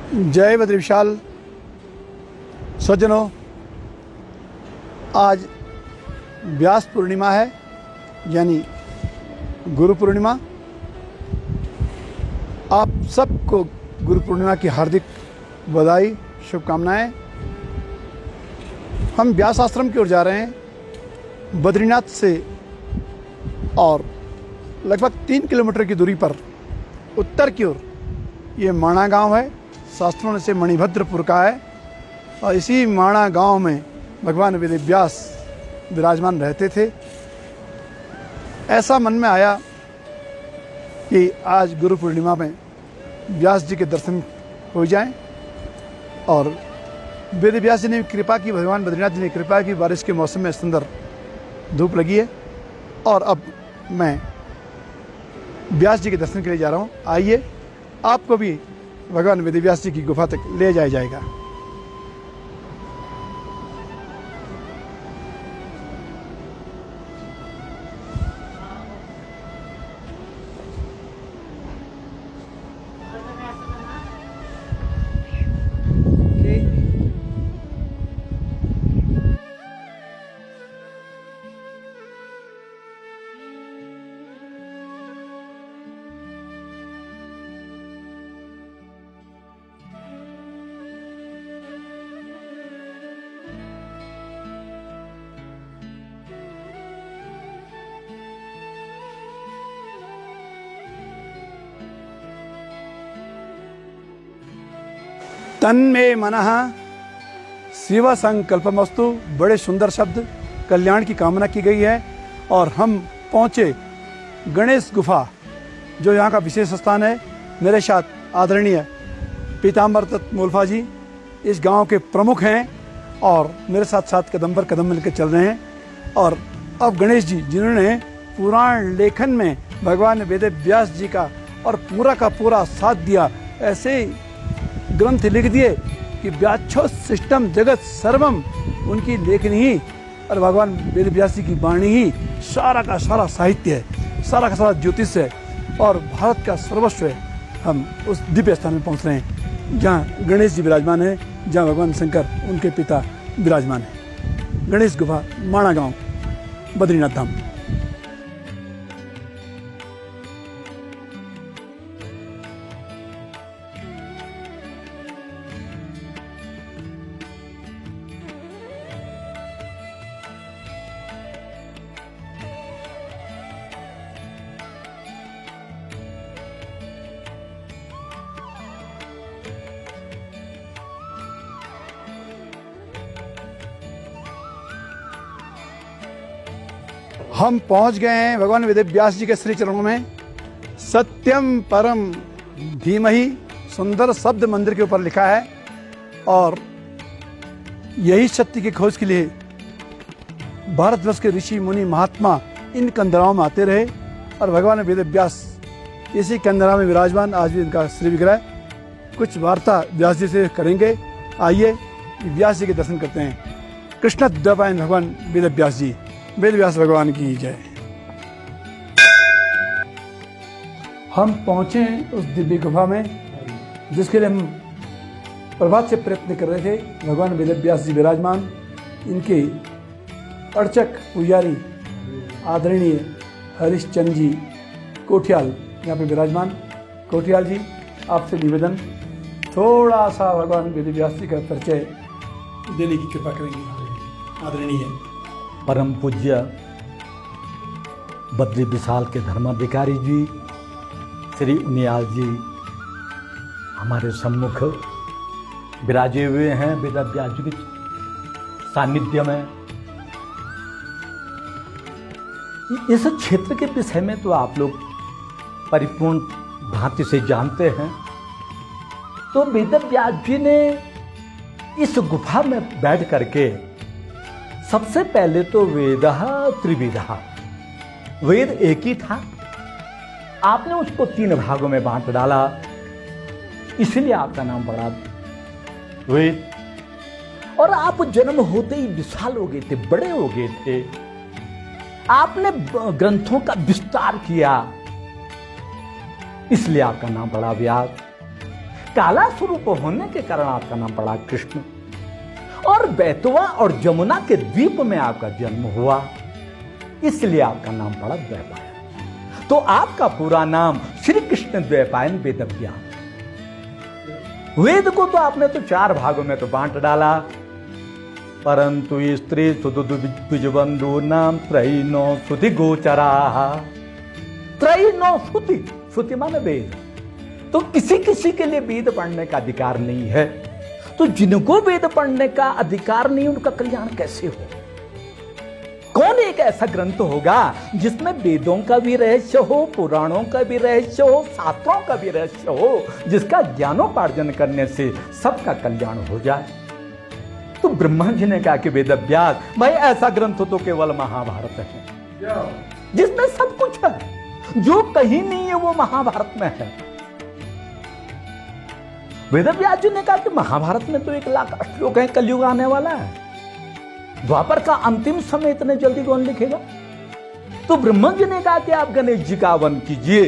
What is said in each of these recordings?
जय बद्री विशाल सज्जनों, आज व्यास पूर्णिमा है, यानी गुरु पूर्णिमा। आप सबको गुरु पूर्णिमा की हार्दिक बधाई, शुभकामनाएं। हम व्यास आश्रम की ओर जा रहे हैं बद्रीनाथ से, और लगभग 3 किलोमीटर की दूरी पर उत्तर की ओर ये माणा गांव है। शास्त्रों ने से मणिभद्रपुर का है, और इसी माणा गांव में भगवान वेदव्यास विराजमान रहते थे। ऐसा मन में आया कि आज गुरु पूर्णिमा में व्यास जी के दर्शन हो जाएं, और वेदव्यास जी ने कृपा की, भगवान बद्रीनाथ जी ने कृपा की। बारिश के मौसम में सुंदर धूप लगी है, और अब मैं व्यास जी के दर्शन के लिए जा रहा हूँ। आइए, आपको भी भगवान वेदव्यास जी की गुफा तक ले जाया जाएगा। तन्मे मनः शिव संकल्पमस्तु, बड़े सुंदर शब्द, कल्याण की कामना की गई है। और हम पहुँचे गणेश गुफा, जो यहाँ का विशेष स्थान है। मेरे साथ आदरणीय पीताम्बर दत्त मोलफा जी इस गांव के प्रमुख हैं, और मेरे साथ साथ कदम पर कदम मिलकर चल रहे हैं। और अब गणेश जी, जिन्होंने पुराण लेखन में भगवान वेदव्यास जी का और पूरा का पूरा साथ दिया, ऐसे ग्रंथ लिख दिए कि व्याच्छो सिस्टम जगत सर्वम, उनकी लेखनी ही और भगवान वेदव्यास जी की वाणी ही सारा का सारा साहित्य है, सारा का सारा ज्योतिष है, और भारत का सर्वस्व है। हम उस दिव्य स्थान में पहुंच रहे हैं जहाँ गणेश जी विराजमान है, जहाँ भगवान शंकर उनके पिता विराजमान है। गणेश गुफा, माणा गांव, बद्रीनाथ धाम। हम पहुंच गए हैं भगवान वेदव्यास जी के श्री चरणों में। सत्यम परम धीमहि, सुंदर शब्द मंदिर के ऊपर लिखा है, और यही सत्य की खोज के लिए भारतवर्ष के ऋषि मुनि महात्मा इन कंदराओं में आते रहे, और भगवान वेदव्यास इसी कंदरा में विराजमान। आज भी इनका श्री विग्रह। कुछ वार्ता व्यास जी से करेंगे। आइए व्यास जी के दर्शन करते हैं। कृष्ण द्वैपायन भगवान वेदव्यास जी, वेदव्यास भगवान की जय। हम पहुंचे उस दिव्य गुफा में जिसके लिए हम प्रभात से प्रयत्न कर रहे थे। भगवान वेदव्यास जी विराजमान, इनके अर्चक पुजारी आदरणीय हरिश्चंद्र जी कोठियाल यहाँ पे विराजमान। कोठियाल जी, आपसे निवेदन, थोड़ा सा भगवान वेदव्यास जी का परिचय देने की कृपा करेंगे। आदरणीय परम पूज्य बद्री विशाल के धर्माधिकारी जी श्री उनियाल जी हमारे सम्मुख विराजे हुए हैं वेदव्यास जी के सानिध्य में। इस क्षेत्र के विषय में तो आप लोग परिपूर्ण भांति से जानते हैं। तो वेदव्यास जी ने इस गुफा में बैठ करके सबसे पहले तो वेदः त्रिविधः, वेद एक ही था, आपने उसको 3 भागों में बांट डाला, इसलिए आपका नाम पड़ा वेद। और आप जन्म होते ही विशाल हो गए थे, बड़े हो गए थे। आपने ग्रंथों का विस्तार किया, इसलिए आपका नाम पड़ा व्यास। काला स्वरूप होने के कारण आपका नाम पड़ा कृष्ण। और बेतवा और जमुना के द्वीप में आपका जन्म हुआ, इसलिए आपका नाम पड़ा द्वैपायन। तो आपका पूरा नाम श्री कृष्ण द्वैपायन वेदव्यास। वेद को तो आपने तो 4 भागों में तो बांट डाला, परंतु स्त्री सुबंधु नाम त्रयीनो श्रुति गोचरा। त्रयीनो श्रुति, श्रुति माने वेद। तो किसी किसी के लिए वेद पढ़ने का अधिकार नहीं है। तो जिनको वेद पढ़ने का अधिकार नहीं, उनका कल्याण कैसे हो? कौन एक ऐसा ग्रंथ होगा जिसमें वेदों का भी रहस्य हो, पुराणों का भी रहस्य हो, शास्त्रों का भी रहस्य हो, जिसका ज्ञानोपार्जन करने से सबका कल्याण हो जाए? तो ब्रह्मा जी ने कहा कि वेदव्यास भाई, ऐसा ग्रंथ तो केवल महाभारत है, जिसमें सब कुछ है। जो कहीं नहीं है वो महाभारत में है। वेदव्यास जी ने कहा कि महाभारत में तो 1,00,000 श्लोक हैं, कलयुग आने वाला है, द्वापर का अंतिम समय इतने जल्दी कौन लिखेगा? तो ब्रह्मा जी ने कहा कि आप गणेश जी का हवन कीजिए।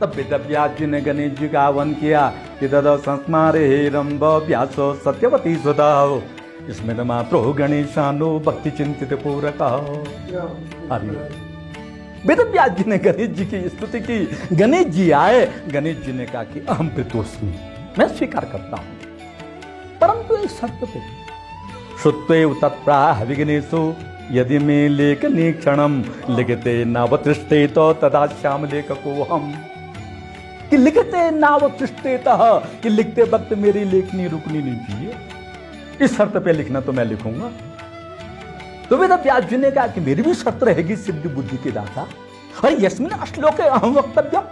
तब वेदव्यास जी ने गणेश जी का हवन किया कि तद संस्मारे रंभ व्यासो सत्यवती सुदाओ इसमें मात्रो गणेशानो भक्ति चिंतित पूरक। वेदव्यास जी ने गणेश जी की स्तुति की। गणेश जी आए, गणेश जी ने कहा कि अहम प्रीतोस्मि, मैं स्वीकार करता हूं, परंतु एक शर्त पे। श्रुत्वैव तत्प्राह विघ्नेषु यदि मे लेखनी क्षणम लिखते नावतिष्ठे तो तदा श्याम लेखको हम। कि लिखते नावतिष्ठे, कि लिखते वक्त मेरी लेखनी रुकनी नहीं चाहिए, इस शर्त पे लिखना तो मैं लिखूंगा। तो वेदव्यास जी ने कहा कि मेरी भी शर्त रहेगी सिद्धि बुद्धि के दाता। अरे यस्मिन अश्लोके अहम वक्तव्य,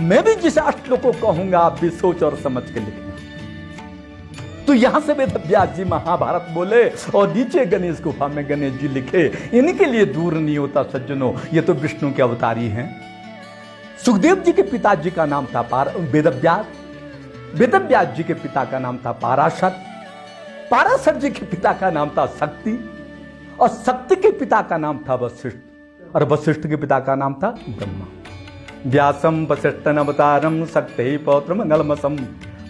मैं भी जिस अश्लोक को कहूंगा आप भी सोच और समझ के लिखना। तो यहां से वेदव्यास जी महाभारत बोले और नीचे गणेश गुफा में गणेश जी लिखे। इनके लिए दूर नहीं होता सज्जनों, ये तो विष्णु के अवतारी हैं। सुखदेव जी के पिताजी का नाम था वेदव्यास। वेदव्यास जी के पिता का नाम था पाराशर। पाराशर जी के पिता का नाम था शक्ति, और शक्ति के पिता का नाम था वशिष्ठ, और वशिष्ठ के पिता का नाम था ब्रह्मा। व्यासम वशिष्ठन अवतारम शक्ति पौत्र मंगलमसम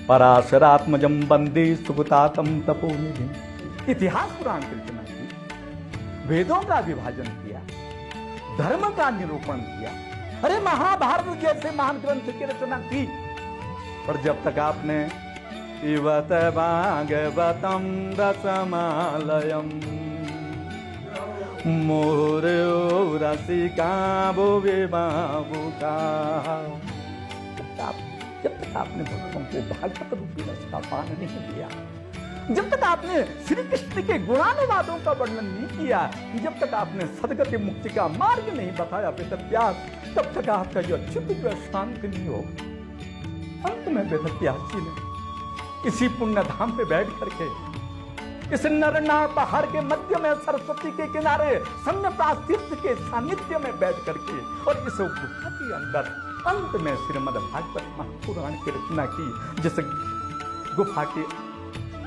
पराशरात्मजम वंदे सुगतातम तपोनिधि। इतिहास पुराण की रचना की, वेदों का विभाजन किया, धर्म का निरूपण किया। अरे महाभारत जैसे महान ग्रंथ की रचना की, पर जब तक आपने इवत भागवतम रसमालयम मोरो रसिका भुवे बाबुका, जब तक आपने भक्तों को भागवत रूपी रस का पान नहीं दिया, जब तक आपने श्री कृष्ण के गुणानुवादों का वर्णन नहीं किया, जब तक आपने सदगति मुक्ति का मार्ग नहीं बताया वेदव्यास, तब तक आपका जो चित्त जो शांत नहीं होगा। अंत में वेदव्यास जी ने इसी पुण्य धाम पे बैठ करके, इस नरनाथ पहाड़ के मध्य में सरस्वती के किनारे सम्यप्रास तीर्थ के सानिध्य में बैठ करके, और इस गुफा के अंदर अंत में श्रीमद् भागवत महापुराण की रचना की, जिस गुफा के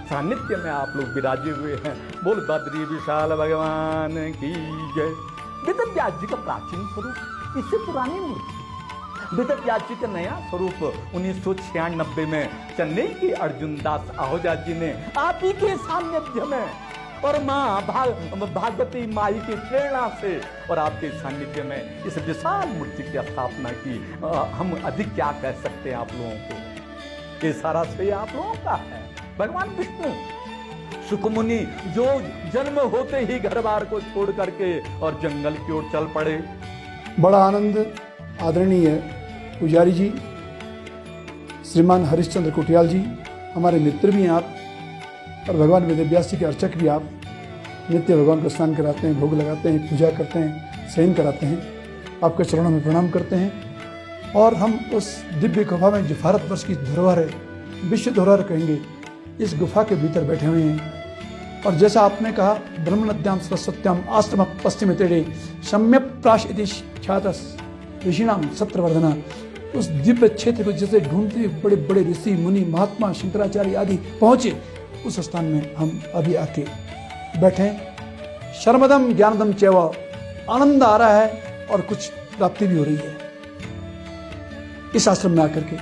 सानिध्य में आप लोग विराजे हुए हैं। बोल बद्री विशाल भगवान की जय। वेदव्यास जी का प्राचीन स्वरूप, इससे पुरानी मूर्ति। वेदव्यास जी का नया स्वरूप 1996 में चेन्नई के अर्जुन दास आहूजा जी ने आप ही के सानिध्य में और माँ भागवती माई की प्रेरणा से और आपके सानिध्य में इस विशाल मूर्ति की स्थापना की। हम अधिक क्या कह सकते हैं आप लोगों को, ये सारा श्रेय आप लोगों का है। भगवान विष्णु सुखमुनि जो जन्म होते ही घर बार को छोड़ करके और जंगल की ओर चल पड़े। बड़ा आनंद आदरणीय पुजारी जी श्रीमान हरिश्चंद्र कुटियाल जी, हमारे मित्र भी हैं आप, और भगवान वेदव्यास जी के अर्चक भी आप। नित्य भगवान को स्नान कराते हैं, भोग लगाते हैं, पूजा करते हैं, शयन कराते हैं, आपके चरणों में प्रणाम करते हैं। और हम उस दिव्य गुफा में जो भारतवर्ष की धरोहर है, विश्व धरोहर कहेंगे, इस गुफा के भीतर बैठे हुए हैं। और जैसा आपने कहा, ब्रह्मनद्याम सरस्वत्याम आश्रम पश्चिम तेड़े सम्यक प्राश इति ख्यातस ऋषिणाम सत्रवर्धना, उस दिव्य क्षेत्र को जैसे ढूंढते बड़े बड़े ऋषि मुनि महात्मा शंकराचार्य आदि पहुंचे, उस स्थान में हम अभी आके बैठे। शर्मदम ज्ञानदम चैव, आनंद आ रहा है और कुछ प्राप्ति भी हो रही है इस आश्रम में आकर के।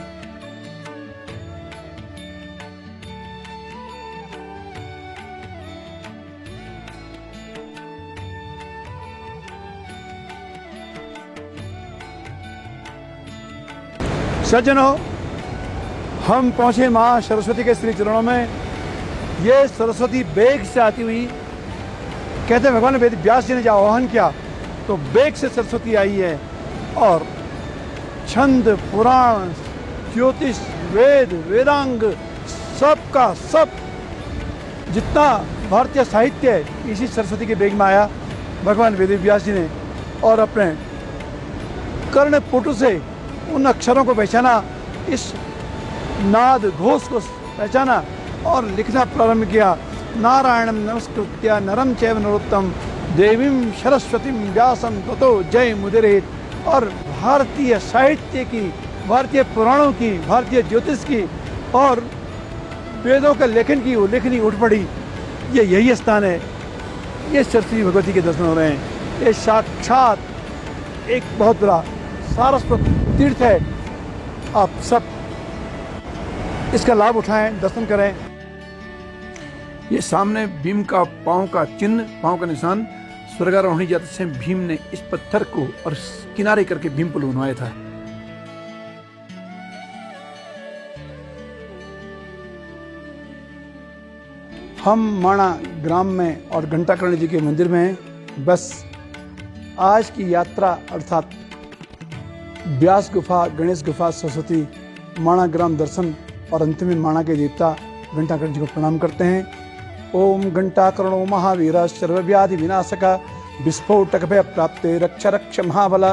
सज्जनों, हम पहुंचे मां सरस्वती के श्री चरणों में। ये सरस्वती बेग से आती हुई, कहते हैं भगवान वेद व्यास जी ने जब आह्वान किया तो बेग से सरस्वती आई है और छंद, पुराण, ज्योतिष, वेद, वेदांग, सबका सब जितना भारतीय साहित्य है इसी सरस्वती के बेग में आया भगवान वेद व्यास जी ने, और अपने कर्ण पुटु से उन अक्षरों को पहचाना, इस नाद घोष को पहचाना और लिखना प्रारंभ किया। नारायणम नमस्कृत्य नरम चैव नरोत्तम देवीं सरस्वतीं व्यासं ततो जय मुदिरेत्। और भारतीय साहित्य की, भारतीय पुराणों की, भारतीय ज्योतिष की और वेदों के लेखन की वो लेखनी उठ पड़ी। ये यही स्थान है, ये सरस्वती भगवती के दर्शन हो रहे हैं। ये साक्षात एक बहुत बड़ा सारस्वत तीर्थ है। आप सब इसका लाभ उठाएं, दर्शन करें। ये सामने भीम का पांव का चिन्ह, पांव का निशान, स्वर्गारोहणी जाते समय भीम ने इस पत्थर को और किनारे करके भीम पुल बनवाया था। हम माणा ग्राम में और घंटाकर्ण जी के मंदिर में हैं। बस आज की यात्रा अर्थात व्यास गुफा, गणेश गुफा, सरस्वती, माणा ग्राम दर्शन और अंतिम में माणा के देवता घंटाकर्ण जी को प्रणाम करते हैं। ओम घंटाकर्णो महावीर सर्वव्याधि विनाशक विस्फोटक भय प्राप्ते रक्ष रक्ष महाबला